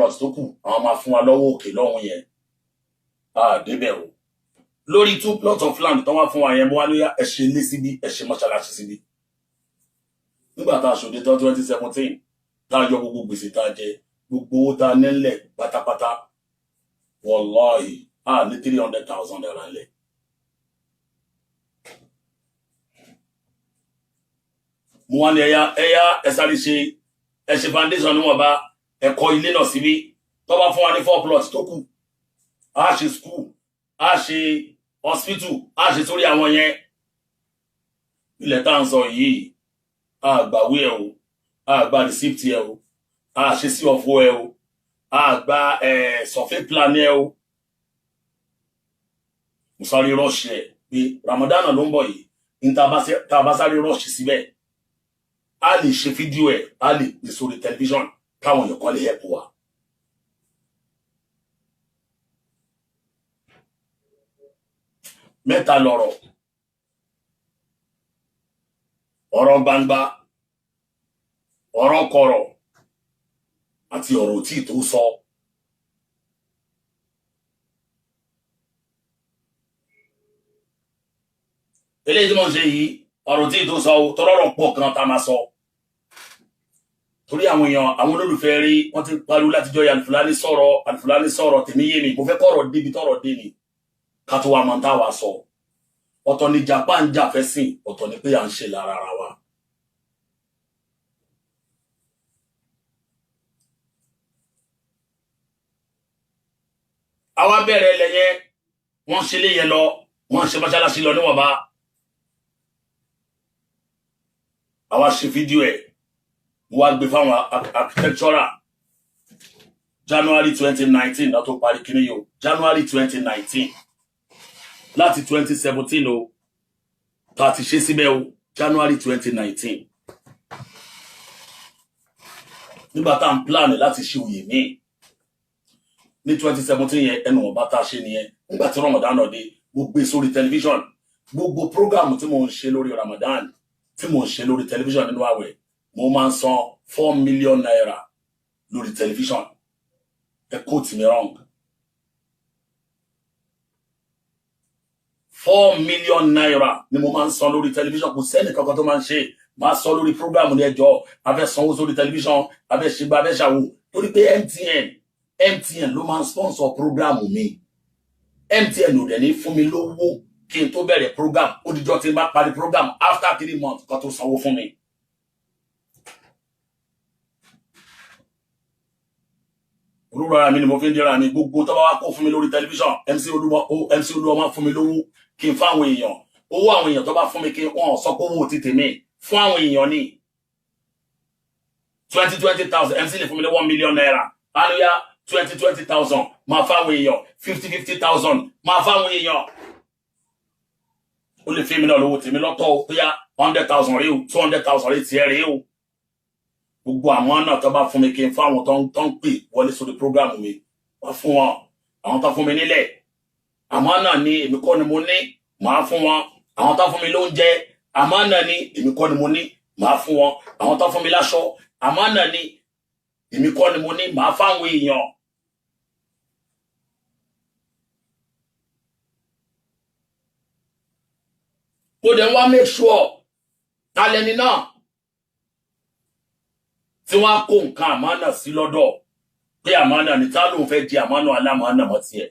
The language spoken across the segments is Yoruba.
plots tó kù àwọn máa fún wa lọ́wọ́ òkè lọ́hùn yẹn débẹ̀ o lórí 2 plots of land tó wá fún wa yẹn mo wá lóyá ẹ ṣe ilé síbí ẹ ṣe mọ́ṣáláṣí síbí nígbà tá a ṣòde tán 2017 tá a yọ gbogbo gbèsè tá a jẹ gbogbo owó tá a nílẹ̀ pátápátá wàláhì ní 300,000 naira lẹ̀. mo wá ní ẹyá ẹ sáré ṣe foundation níwọ̀n bá ẹ̀kọ́ ilé náà síbí tó bá fún wa ní 4 plots tó kù a ṣe school a ṣe hospital a ṣe sórí àwọn yẹn ilẹ̀ tá à ń sọ yìí àgbàwé ẹ o àgbà receipt ẹ o àṣe sí ọ̀fọ̀ ẹ o àgbà survey plan ẹ o mo sáré rush ẹ pé Ramadan ló ń bọ̀ yìí ní tá a bá sáré rush síbẹ̀ a lè ṣe fídíò ẹ a lè pè sórí tẹlifíṣọ̀n káwọn èèyàn kan lè help wa. mẹ́ta lọ̀rọ̀ ọ̀rọ̀ gbangba ọ̀rọ̀ kọ̀rọ̀ àti ọ̀rọ̀ tí tó sọ. eléyìí tí mo ń ṣe yìí ọ̀rọ̀ tí tó sọ tọ́rọ̀rọ̀ pọ̀ kan tá máa sọ torí àwọn èèyàn àwọn olólùfẹ́ rí wọ́n ti pariwo látijọ́ Alfulany sọ̀rọ̀ tèmi yé mi mo fẹ́ kọ́rọ̀ débi tọ́rọ̀ dé ni ká tó wa mọ̀ tá wa sọ ọ̀tọ̀ ni Japan jà fẹ́ sìn ọ̀tọ̀ ni pé à ń ṣe lára ara wa. àwa bẹ̀rẹ̀ lẹ́yẹ wọ́n ṣe léyẹ lọ wọ́n ṣe mọ́ṣáláṣí lọ níwọ̀nba àwa ṣe fídíò ẹ̀ wọ́n gbé fáwọn architectural January 2019 náà tó parí kíní yìí o January 2019 láti 2017 o tá a ti ṣe síbẹ̀ o January 2019 nígbà tá à ń plan láti ṣe òye míì ní 2017 yẹn ẹnu ọba tá a ṣe nìyẹn nígbà tí Ramadan náà dé mo gbé sórí tẹlifíṣọ̀n gbogbo program tí mo ń ṣe lórí Ramadan tí mo ń ṣe lórí tẹlifíṣọ̀n nínú àwẹ̀ mo máa ń san 4 million naira lórí tẹlifíṣọ̀n ẹ quote me wrong 4 million naira ni mo máa ń san lórí tẹlifíṣọ̀n kò sẹ́ni kankan tó máa ń ṣe máa sọ lórí program ní ẹjọ́ abẹ́ sanwó sórí tẹlifíṣọ̀n abẹ́ ṣègbà abẹ́ ṣàwò torí pé MTN ló máa ń sponsor program mi MTN ò dẹ̀ ní fún mi lówó kí n tó bẹ̀rẹ̀ program ó dijọ́ tí n bá parí program after 3 months kan tó sanwó fún mi. olúwa ara mi ni mo fi ń dira mi gbogbo tó bá wá kó fún mi lórí tẹlifíṣọ̀n MC Olúwa máa fún mi lówó kí n fáwọn èèyàn owó àwọn èèyàn tó bá fún mi kí wọ́n sọ pé owó ti tèmi fún àwọn èèyàn ní 20,000 MC lè fún mi ní 1 million naira hallelujah 20,000 máa fáwọn èèyàn 50,000 máa fáwọn èèyàn ó lè fi mi náà lówó tèmi lọ́tọ̀ ó bóyá 100,000 rí o 200,000 rí tiẹ̀ rí o gbogbo àwọn náà tó bá fún mi kí n fáwọn tó ń pè wọlé sórí program mi wá fún wọn àwọn tó fún mi nílẹ̀ àmọ́ náà ni èmi kọ́ ni mo ní màá fún wọn àwọn tó fún mi lóúnjẹ àmọ́ náà ni èmi kọ́ ni mo ní màá fún wọn àwọn tó fún mi láṣọ àmọ́ náà ni èmi kọ́ ni mo ní màá fáwọn èèyàn. mo dẹ̀ ń wá make sure talẹ́ni náà tí wọ́n á kó nǹkan àmánà sí lọ́dọ̀ pé àmánà ní tá lóun fẹ́ di àmánà alámánà mọ́ tiẹ̀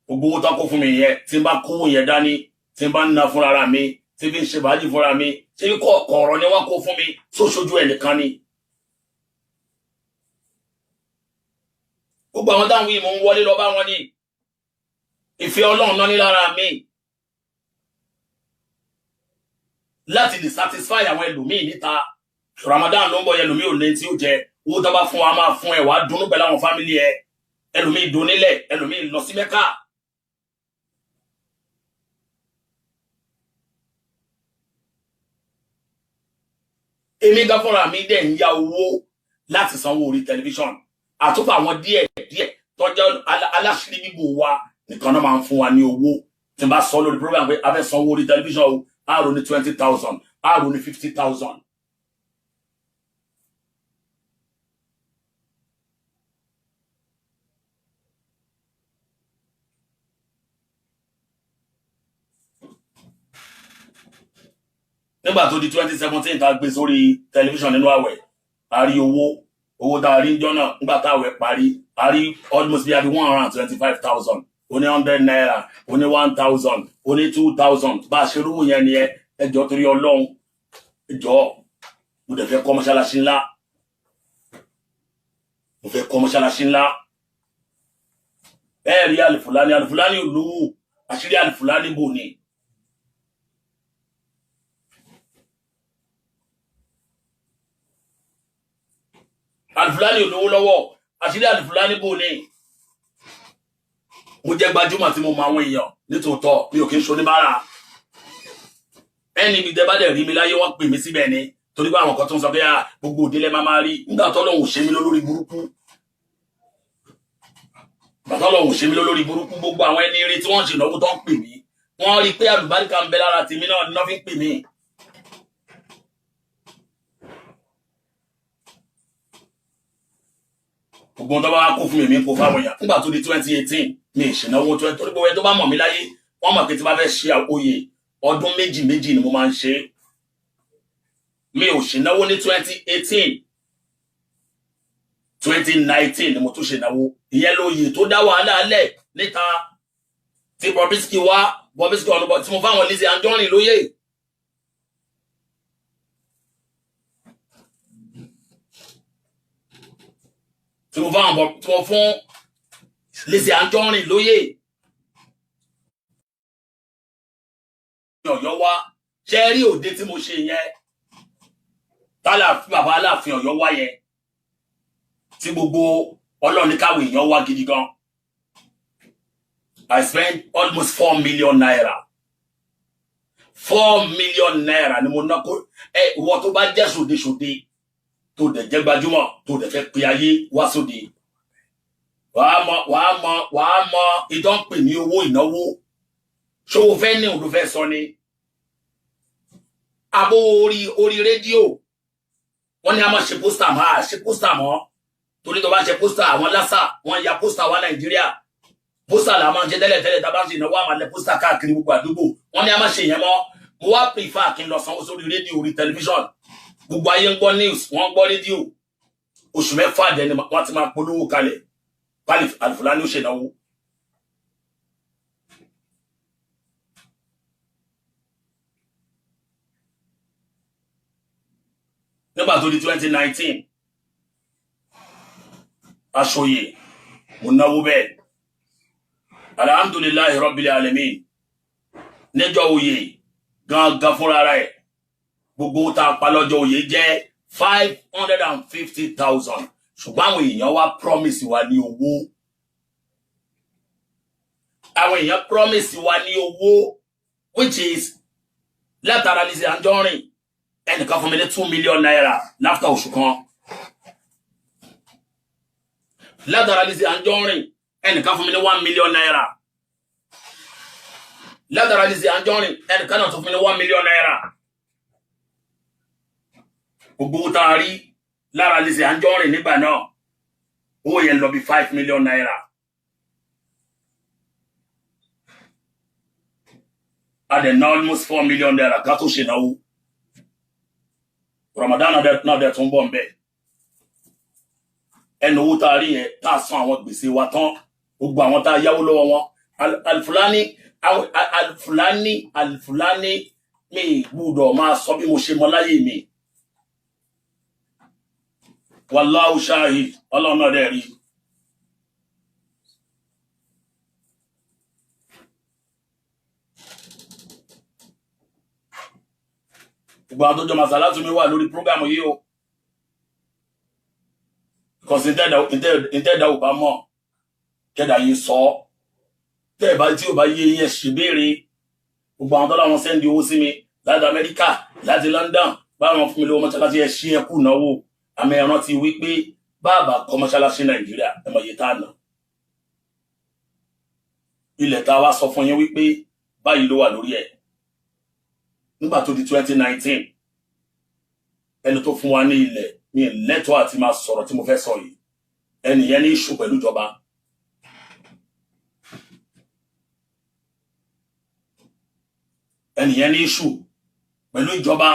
gbogbo owó tó kó fún mi yẹn tí n bá kówó yẹn dání tí n bá ń ná fúnra mi tí bí ń ṣe bàájì fúnra mi tí bí kọ̀ọ̀rọ̀ ni wọ́n kó fún mi tó ṣojú ẹnìkan ni. gbogbo àwọn táwọn yìí mò ń wọlé lọ bá wọn ní ìfẹ́ Ọlọ́run náà ní lára mi láti lè satisfy àwọn ẹlòmíì níta Ramadan ló ń bọ̀ ẹlòmíì ò lè tí ó jẹ owó tó bá fún wa máa fún ẹ wàá dunnú pẹ̀lú àwọn fámìlì ẹ ẹlòmíì donílẹ̀ ẹlòmíì lọ sí Mẹ́kà. èmi gan fúnra mi dẹ̀ ń ya owó láti sanwó orí tẹlifíṣọ̀n àtúfà àwọn díẹ̀ tọ́jọ́ aláṣírí bíbò wa nìkan náà máa ń fún wa ní owó tí n bá sọ lórí program pé a fẹ́ sanwó orí tẹlifíṣọ̀n o àrò ní 20,000 àrò ní 50,000. nígbà tó di 2017 tá gbé sórí tẹlifíṣàn nínú àwẹ̀ a rí owó tá a rí jọ náà nígbà tá àwẹ̀ parí a rí almost bí i 125,000 oní 100 naira oní 1,000 oní 2,000 bá a ṣe rúwò yẹn nìyẹn ẹjọ́ torí Ọlọ́run ẹjọ́ mo dẹ̀ fẹ́ kọ́ mọ́ṣáláṣí ńlá mo fẹ́ kọ́ mọ́ṣáláṣí ńlá ẹ̀rí Alifulani olówó àṣírí Alifulani bò ní. Alifulani olówó lọ́wọ́ àṣírí Alifulani bò ní. Mo jẹ́ gbajúmọ̀ tí mo mọ àwọn èèyàn nítòótọ́ mi ò kí ń ṣoníbàárà ẹni mi dẹ́ bá dẹ̀ rí mi láyé wọ́n pè mí síbẹ̀ ni torí pé àwọn kan tó ń sọ pé gbogbo òdílé máa rí nígbà tọ́lọ́hun ṣe mí lórí burúkú bàtọ́lọ́hun ṣe mí lórí burúkú gbogbo àwọn ẹni rí tí wọ́n ṣe ìnáwó tó ń pè mí wọ́n rí pé àlùbáríkà ń bẹ lára tèmi náà ní wọ́n fi ń pè mí. gbogbo tó bá wá kó fún mi kó fáwọn èèyàn nígbà tó di 2018 mi ìṣìnáwó torí gbogbo ẹni tó bá mọ̀ mí láyé wọ́n mọ̀ pé tí bá fẹ́ ṣe oyè ọdún méjì ni mo máa ń ṣe mi ò ṣìnáwó ní 2018 2019 ni mo tún ṣìnáwó ìyẹn lóye tó dá wàhálà alẹ́ níta tí Bobrisky ọ̀nùbọ̀ tí mo fáwọn Lizzy Anjorin lóye tí mo fún Lizzy Anjorin lóye Ọ̀yọ́ wá ṣe rí òde tí mo ṣe yẹn bàbá Aláàfin Ọ̀yọ́ wá yẹn tí gbogbo ọlọ́ni káwé èèyàn wá gidi gan I spent almost 4 million naira 4 million naira ni mo ná kó ìwọ tó bá jẹ́ ṣòde tó dẹ̀ jẹ́ gbajúmọ̀ tó dẹ̀ fẹ́ pe ayé wá sóde wàá mọ ìdánpè ní owó ìnáwó ṣòwò fẹ́ ní òun ló fẹ́ sọ ni àbò orí rédíò wọ́n ní a máa ṣe pósítà máa ṣe pósítà mọ́ torí tó bá ṣe pósítà àwọn lásà wọ́n ya pósítà wá Nàìjíríà pósítà là máa ń ṣe tẹ́lẹ̀ tá bá ń ṣe ìnáwó àmàlẹ̀ pósítà káàkiri gbogbo àdúgbò wọ́n ní a máa ṣe ìyẹn mọ́ mo wá prefer kí n lọ sanwó sórí rédíò orí tẹlifíṣọ̀n gbogbo ayé ń gbọ́ news wọ́n ń gbọ́ rédíò oṣù mẹ́fà dẹ̀ ni wọ́n ti máa polówó kalẹ̀ pálí Alifulani ó ṣe ìnáwó. nígbà tó di 2019 aṣòye mo náwó bẹ́ẹ̀ alhamdulillahi rabbil alamin níjọ́ oyè gangan fúnra rẹ̀ gbogbo tá a pa lọ́jọ́ oyè jẹ́ 550,000 ṣùgbọ́n àwọn èèyàn wá promise wa ní owó which is látara Lizzy Anjorin ẹnìkan fún mi ní 2 million naira láfta oṣù kan látara Lizzy Anjorin ẹnìkan fún mi ní 1 million naira látara Lizzy Anjorin ẹnìkan náà tún fún mi ní 1 million naira gbogbo tá a rí lára Lizzy Anjorin nígbà náà owó yẹn lọ bí 5 million naira a dẹ̀ ná almost 4 million naira ká tó ṣe náwó Ramadan náà dẹ̀ tún bọ̀ ń bẹ̀ ẹnu owó tá a rí yẹn tá a san àwọn gbèsè wa tán gbogbo àwọn tá a yáwó lọ́wọ́ wọn Alifulani mi gbúdọ̀ máa sọ bí mo ṣe mọ láyé mi wallahu shahid Ọlọ́run náà dẹ̀ rí gbogbo àwọn tó jọ màsàlá tún mi wà lórí prógámù yìí o because ìtẹ́ẹ̀dá ò bá mọ̀ kẹ́dà yìí sọ tẹ́ẹ̀bá tí ò bá yé yẹn ṣe béèrè gbogbo àwọn tó láwọn sẹ́ndì owó sí mi láti Amẹ́ríkà láti London báwọn fún mi lówó mọ́ṣáláṣí ẹ̀ ṣí ẹkù náwó àmì ẹ̀ràn ti wí pé bàbá kọ́ mọ́ṣáláṣí Nàìjíríà ẹmọ yìí tá nà ilẹ̀ tá a wá sọ fún yín wípé báyìí ló wà lórí ẹ̀ nígbà tó di 2019 ẹni tó fún wa ní ilẹ̀ ní lẹ́tọ̀ọ́ àti máa sọ̀rọ̀ tí mo fẹ́ sọ yìí ẹni yẹn ní ìṣù pẹ̀lú ìjọba ẹni yẹn ní ìṣù pẹ̀lú ìjọba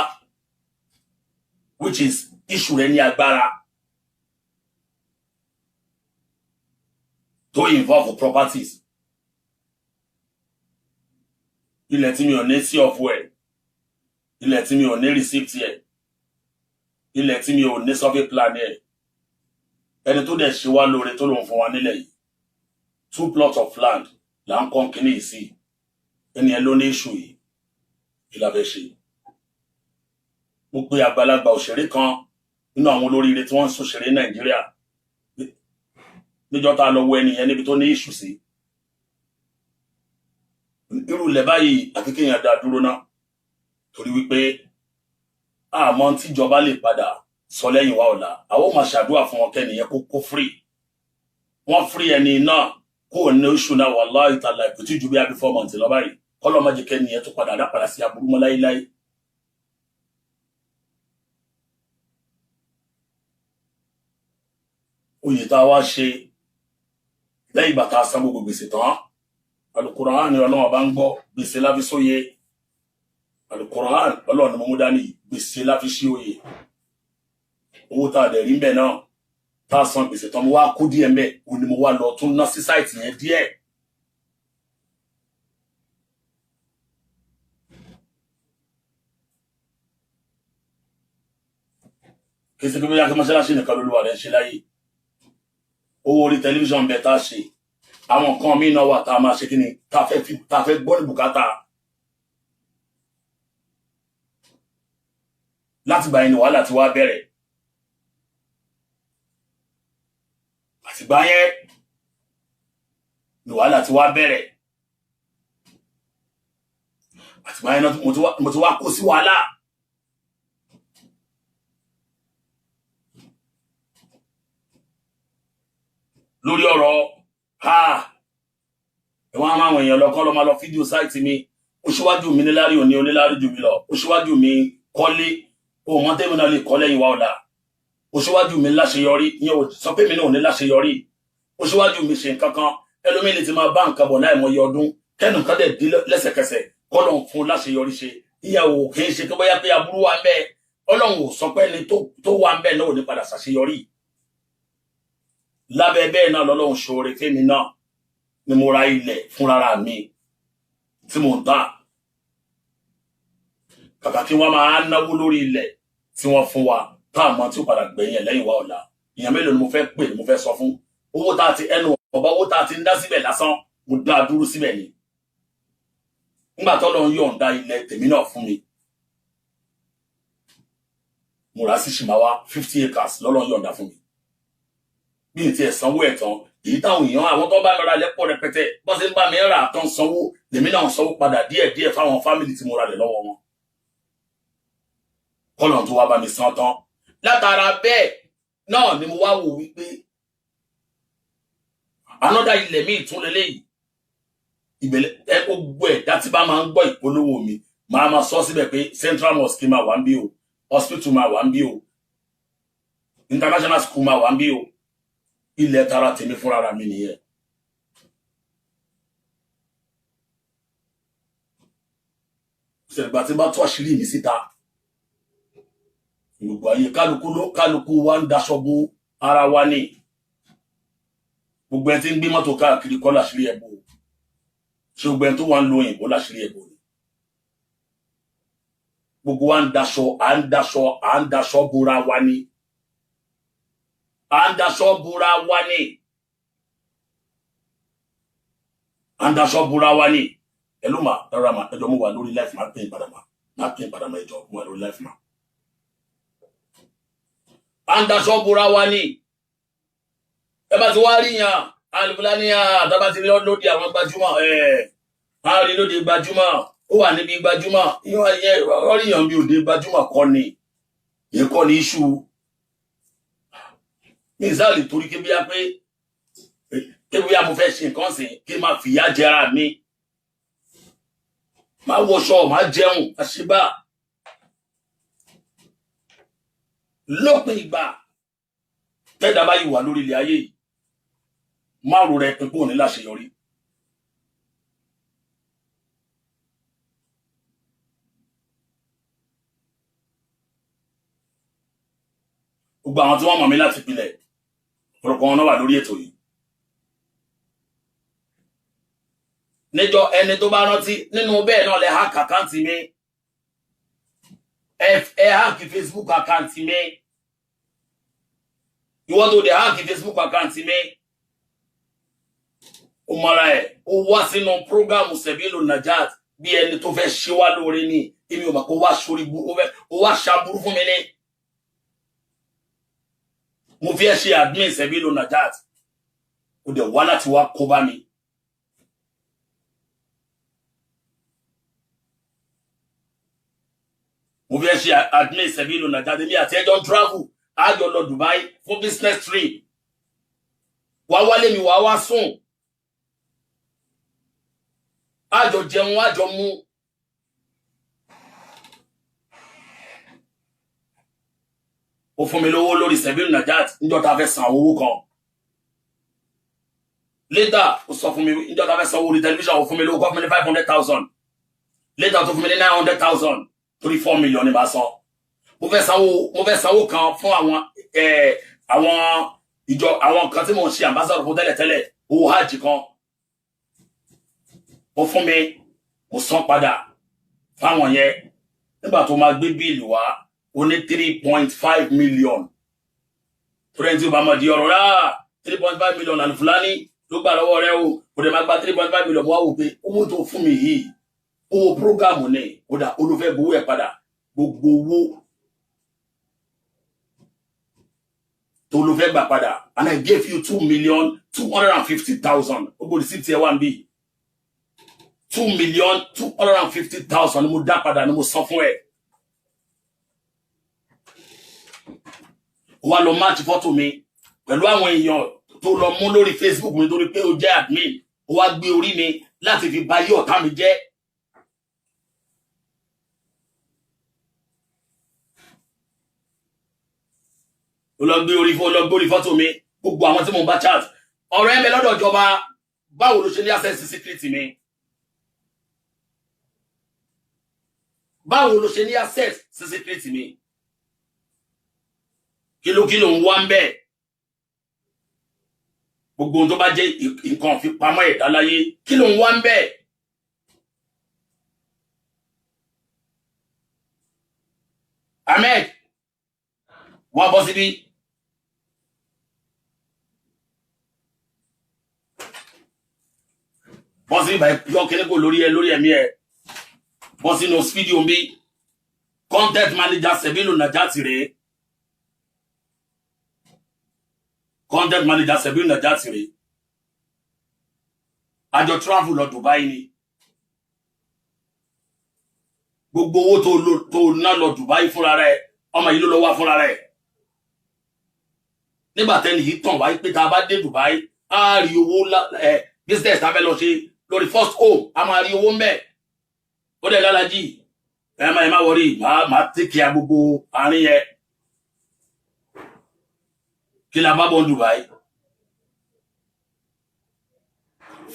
which is issue rẹ̀ ní agbára tó involve properties ilẹ̀ tí mi ò ní sí ọ̀fọ̀ ẹ̀ ilẹ̀ tí mi ò ní receipt ẹ̀ ilẹ̀ tí mi ò ní survey plan ẹ̀ ẹni tó dẹ̀ ṣe wá lóore tó lòun fún wa nílẹ̀ yìí 2 plots of land là ń kọ́ kíní yìí sí ẹni ẹ ló ní issue yìí ìlàbẹ̀ ṣe mo pe àgbàlagbà òṣèré kan nínú àwọn olóríire tí wọ́n ń ṣòṣèré Nàìjíríà níjọ́ tá a lọ wo ẹni yẹn níbi tó ní issue sí irú ilẹ̀ báyìí àti kéèyàn dá dúró náà torí wípé àmọ́ tíjọba lè padà sọ lẹ́yìn wa ọ̀la àwọn máa ṣàdúrà fún wọn kẹ́niyẹn kó free wọ́n free ẹni náà kó ní issue náà wallahi ta'ala kò tí ju bí i 4 months lọ báyìí kọ́lọ́ má jẹ́ kẹ́niyẹn tó padà dápadà sí aburú mọ́ láíláí. oyè tá a wá ṣe lẹ́yìn ìgbà tá a san gbogbo gbèsè tán Al-Qur'an ni Ọlọ́run bá ń gbọ́ gbèsè láfi sóye Al-Qur'an Ọlọ́run ni mo mú dání gbèsè láfi sí oyè owó tá a dẹ̀ rí mbẹ̀ náà tá a san gbèsè tán mo wá kó díẹ̀ mbẹ̀ òun ni mo wá lọ tún ná sí sáìtì yẹn díẹ̀ kí sí pé bóyá kí mọ́ṣáláṣí nìkan lólúwa rẹ̀ ń ṣe láyé owó orí tẹlifíṣàn bẹ̀ tá a ṣe àwọn nǹkan míì náà wà tá a máa ṣe kí ni tá a fẹ́ gbọ́ ní bùkátà láti gbà yẹn ni wàhálà ti wá bẹ̀rẹ̀ àtìgbà yẹn ni wàhálà ti wá bẹ̀rẹ̀ àtìgbà yẹn náà mo ti wá kó sí wàhálà lórí ọ̀rọ̀ ẹ̀wọ̀n àwọn èèyàn lọ́kọ́ lọ́ máa lọ fídíò sáìtì mi ó ṣíwájú mi níláàrí òní oníláàrí jù mí lọ ó ṣíwájú mi kọ́lé ohun mọ́ tẹ́mi náà lè kọ́ lẹ́yìn wa ọ̀la ó ṣíwájú mi láṣeyọrí ìyẹn ò sọ pé mi náà ò ní láṣeyọrí ó ṣíwájú mi ṣe nǹkan kan ẹlòmíì lè ti máa bá nǹkan bọ̀ láì mọye ọdún kẹ́nu kan dẹ̀ dé lẹ́sẹ̀kẹsẹ̀ kọ́lọ́n fún láṣeyọrí ṣe ìyàwó kì í ṣe pé bóyá pé aburú wa ń bẹ Ọlọ́run ò sọ pé ẹni tó wà ń bẹ náà ò ní padà ṣàṣeyọrí lábẹ́ bẹ́ẹ̀ náà lọ́lọ́run ṣoore fẹ́mi náà ni mo ra ilẹ̀ fúnra mi tí mo ń tà kàkà kí wọ́n máa náwó lórí ilẹ̀ tí wọ́n fún wa táàmọ́ tí ó padà gbẹ̀yìn lẹ́yìn wa ọ̀la ìyàn mélòó ni mo fẹ́ pè ni mo fẹ́ sọ fún owó tá a ti ẹnu ọ̀bá owó tá a ti ń dá síbẹ̀ lásán mo dá a dúró síbẹ̀ ni nígbà tó lọ́n yọ̀ǹda ilẹ̀ tèmi náà fún mi mo rà sí Ṣìmáwá 50 acres lọ́lọ́n yọ̀ǹda fún mi bí n ti ẹ̀ sanwó ẹ̀ tán èyí táwọn èèyàn àwọn tó bá lọ́ra lẹ́pọ̀ rẹpẹtẹ bọ́n ṣe ń bá mi rà tán sanwó lèmi náà sanwó padà díẹ̀díẹ̀ fáwọn fámìlì tí mo ra lẹ̀ lọ́wọ́ wọn kọ́lọ̀ tó wá bá mi san tán látara bẹ́ẹ̀ náà ni mo wá wò wípé anọ́dá ilẹ̀ mi tún lélẹ́yìí ìbẹ̀lẹ̀ ẹ gbogbo ẹ̀dá tí bá máa ń gbọ́ ìpolówó mi máa sọ síbẹ̀ pé Central Mosque máa wà ń bí o hospital máa wà ń bí o international school máa wà ń bí o ilẹ̀ tara tèmi fúnra mi nìyẹn ṣẹ̀gbà tí bá tó àṣírí mi síta gbogbo ayé kálukú wa ń daṣọ bo ara wa ní gbogbo ẹ tí ń gbé mọ́tò káàkiri kọ́ láṣírí ẹ̀bù ṣe gbogbo ẹ tó wà ń lo òyìnbó láṣírí ẹ̀bù ni gbogbo wa ń daṣọ bora wa ní à ń daṣọ bora wa ní ẹlú ma dára ma ẹjọ́ mú wa lórí life máa pín ìpadà ma ẹjọ́ mú wa lórí life ma à ń daṣọ bora wa ní ẹ bá ti wá rí yàn alùpùpù ní àtàbá ti rí lóde àwọn gbajúmọ̀ a rí lóde gbajúmọ̀ ó wà níbi gbajúmọ̀ ọríyàn bí òde gbajúmọ̀ kọ́ ni ìyẹn kọ́ ni iṣu ní ìsáàlì torí kébíyá pé kébíyá mo fẹ́ ṣe nǹkan sìn kí n máa fìyà jẹra mi máa wọṣọ máa jẹun àṣìbá lópin ìgbà tẹ́dá bá yìí wà lórí ilẹ̀ ayé yìí má rò rẹ pípò ní láṣeyọrí gbogbo àwọn tí wọ́n mọ̀ mí láti pilẹ̀ ọ̀pọ̀lọpọ̀ wọn náà wà lórí ètò yìí. níjọ ẹni tó bá rántí nínú bẹ́ẹ̀ náà lẹ hack àkáǹtì mi ẹ hack Facebook àkáǹtì mi ìwọ tó dé hack Facebook àkáǹtì mi ó mọra ẹ ó wá sínú prógámù Sebilu Najat bí ẹni tó fẹ́ ṣe wá lóore ní èmi ò mọ̀ kó wá sórí ó wá ṣàbúrú fún mi ní mo fi ẹ ṣe admin Sebilu Najat ó dẹ̀ wá láti wá kó bá mi. mo fi ẹ ṣe admin Sebilu Najat èmi àti ẹjọ́ travel àjọ lọ Dubai fún business trip wá wálé mi wá wá sùn àjọ jẹun àjọ mu ó fún mi lówó lórí Sebilu Najat níjọ́ tá fẹ́ san owó kan later ó sọ fún mi níjọ́ tá fẹ́ san owó orí television ó fún mi lówó kó fún mi ní 500,000 later tó fún mi ní 900,000 torí 4 million ní bá san mo fẹ́ sanwó kan fún àwọn ìjọ àwọn kan tí mo ń ṣe ambassador fún tẹ́lẹ̀tẹ́lẹ̀ owó hajj kan ó fún mi mo san padà fáwọn yẹn nígbà tó máa gbé bíìlì wá ó ní 3.5 million torí ẹni tí ó bá mọ̀ di ọ̀rọ̀ rà 3.5 million Alifulani ló gbà lọ́wọ́ rẹ̀ o kò dẹ̀ máa gba 3.5 million mo wá wò pé owó tó fún mi yìí owó prógámù ní kódà olùfẹ́ gbowó ẹ̀ padà gbogbo owó tó ló fẹ́ gbà padà and I gave you 2,250,000 gbogbo receipt ẹ̀ wá ń bí 2,250,000 ni mo dá padà ni mo san fún ẹ. Wá lọ match fọ́tò mi pẹ̀lú àwọn èèyàn tó lọ mú lórí Facebook mi torí pé ó jẹ́ admin ó wá gbé orí mi láti fi bayé ọ̀tá mi jẹ́. ó lọ gbé orí fọ́tò mi gbogbo àwọn tí mo bá chat ọ̀rọ̀ ẹ̀ mi lọ́dọ̀ ìjọba báwo ló ṣe ní access sí secret mi. Báwo ló ṣe ní access sí secret mi? Kí ló ń wá ń bẹ̀? Gbogbo ohun tó bá jẹ́ nǹkan fi pamọ́ ẹ̀dá láyé, kí ló ń wá ń bẹ̀? Ahmed, wá bọ́ síbí. Bọ́ síbí báyìí yọ kíní kò lórí ẹ̀mí ẹ̀. Bọ́ sínú fídíò bí content manager Sebilu Najat rèé. Content manager Sebilu Najat rèé. Àjọ travel lọ Dubai ni. Gbogbo owó tó ná lọ Dubai fúnra rẹ̀, ọmọ yìí ló lọ wá fúnra rẹ̀. Nígbà tẹ́ni yìí tàn wáyé pé tá a bá dé Dubai, a rí owó business tá a fẹ́ lọ ṣe lórí first home, a máa rí owó ńbẹ̀. Ó dẹ̀ lálájì ẹ má wọrí máa tẹ́kì gbogbo àárín yẹ kí la bá bọ́ Dubai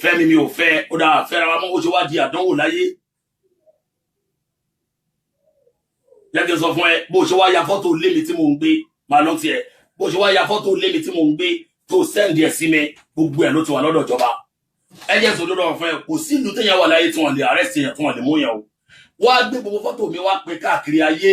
fẹ́mi mi ò fẹ́ ó dáa fẹ́ra wa mọ́ ó ṣe wá di àdánwò láyé lẹ́gbẹ̀ẹ́ sọ fún ẹ bó ṣe wá ya fọ́tò lémi tí mò ń gbé máa lọ tiẹ̀ bó ṣe wá ya fọ́tò lémi tí mò ń gbé tó sẹ́ǹdì ẹ̀ sí mi gbogbo ẹ̀ ló ti wà lọ́dọ̀ ìjọba ẹ jẹ́ sọ lọ́dọ̀ fún ẹ kò sí ìlú téèyàn wà láyé tí wọ́n lè arrest èèyàn tí wọ́n lè mú yàn o wá gbé gbogbo fọ́tò mi wá pé káàkiri ayé